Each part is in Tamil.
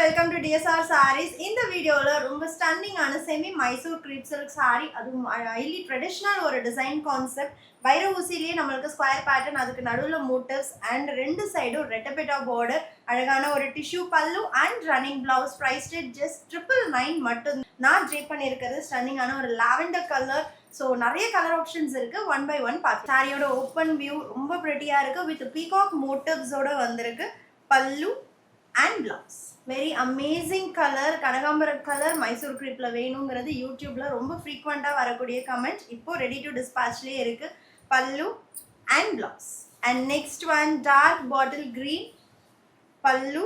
welcome to DSR Sarees. இந்த வீடியோல ரொம்ப ஸ்டன்னிங் ஆன semi Mysore creep silk saree, அதுவும் ஹைலி ட்ரெடிஷனல் ஒரு டிசைன் கான்செப்ட். வைர ஊசிலேயே நம்மளுக்கு ஸ்கொயர் பேட்டர்ன், அதுக்கு நடுவுல மோட்டிவ்ஸ் அண்ட் ரெண்டு சைடும் ரெட்டபெட்டா பார்டர், அழகான ஒரு டிஷ்யூ பல்லு and running blouse. Price just 999 மட்டும். நான் ட்ரேப் பண்ணியிருக்கிறது ஸ்டன்னிங்கான ஒரு லாவெண்டர் கலர். ஸோ நிறைய கலர் ஆப்ஷன்ஸ் இருக்கு. ஒன் பை ஒன் பார்த்து. சாரியோட ஓப்பன் வியூ ரொம்ப ப்ரெட்டியா இருக்கு. வித் பீகாக் மோட்டிவ்ஸோட வந்திருக்கு. பல்லு and blouse. Very amazing color. கனகாம்பரம் கலர் மைசூர் கிரீப்ல வேணுங்கிறது யூடியூப்ல ரொம்ப ஃப்ரீக்வெண்டா வரக்கூடிய கமெண்ட். இப்போ ரெடி டு டிஸ்பாச்லயே இருக்கு. பல்லு and blouse. And next one dark bottle green பல்லு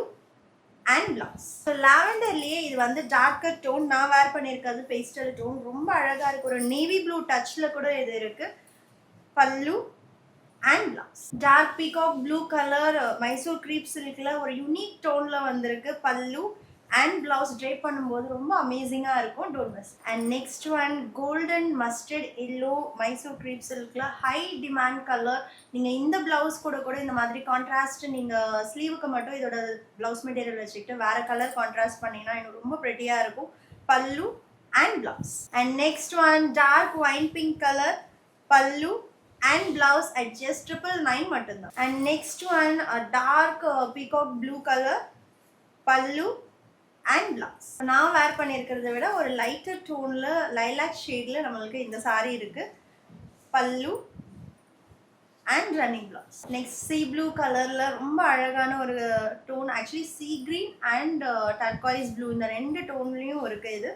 and blouse. So லாவெண்டர்லயே இது வந்து டார்க்கர் டோன். நான் வேர் பண்ணியிருக்கிறது பேஸ்டல் டோன். ரொம்ப அழகா இருக்கு. ஒரு நேவி ப்ளூ டச்ல கூட இது இருக்கு. பல்லு and blouse. Dark peacock blue color Mysore creep silkல ஒரு யூனிக் டோன்ல வந்திருக்கு. பல்லு and blouse drape பண்ணும்போது ரொம்ப அமேசிங்கா இருக்கும். Don't miss. And next one golden mustard yellow Mysore creep silkல ஹை டிமாண்ட் கலர். நீங்க இந்த பிளவுஸ் கூட இந்த மாதிரி கான்ட்ராஸ்ட், நீங்க ஸ்லீவுக்கு மட்டும் இதோட பிளவுஸ் மெட்டீரியல் வச்சுக்கிட்டு வேற கலர் கான்ட்ராஸ்ட் பண்ணீங்கன்னா இன்னும் ரொம்ப பிரெட்டியா இருக்கும். பல்லு and blouse. And next one dark wine pink color பல்லு and blouse at just 999 மட்டும்தான். And next one a dark peacock blue color pallu and blouse. நான் வேர் பண்ணியிருக்கிறத விட ஒரு லைட்டர் டோன்ல லைலாக் ஷேட்ல நம்மளுக்கு இந்த saree இருக்கு. பல்லு and running blouse. Next sea blue கலர்ல ரொம்ப அழகான ஒரு tone. Actually sea green and turquoise blue இந்த ரெண்டு டோன்லயும் இருக்கு இது.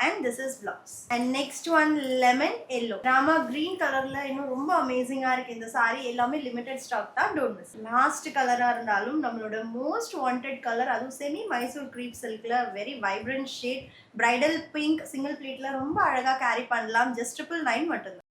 And this is blouse. And next one lemon yellow. Rama green colorல இன்னும் ரொம்ப அமேசிங்கா இருக்கு இந்த saree. எல்லாமே லிமிடெட் ஸ்டாக் தான். Don't miss. லாஸ்ட் கலரா இருந்தாலும் நம்மளோட மோஸ்ட் வாண்டட் கலர், அதுவும் செமி மைசூர் கிரீப் சில்க்ல very vibrant shade. Bridal pink single ப்ளீட்ல ரொம்ப அழகா கேரி பண்ணலாம். ஜஸ்ட் 999 மட்டும்.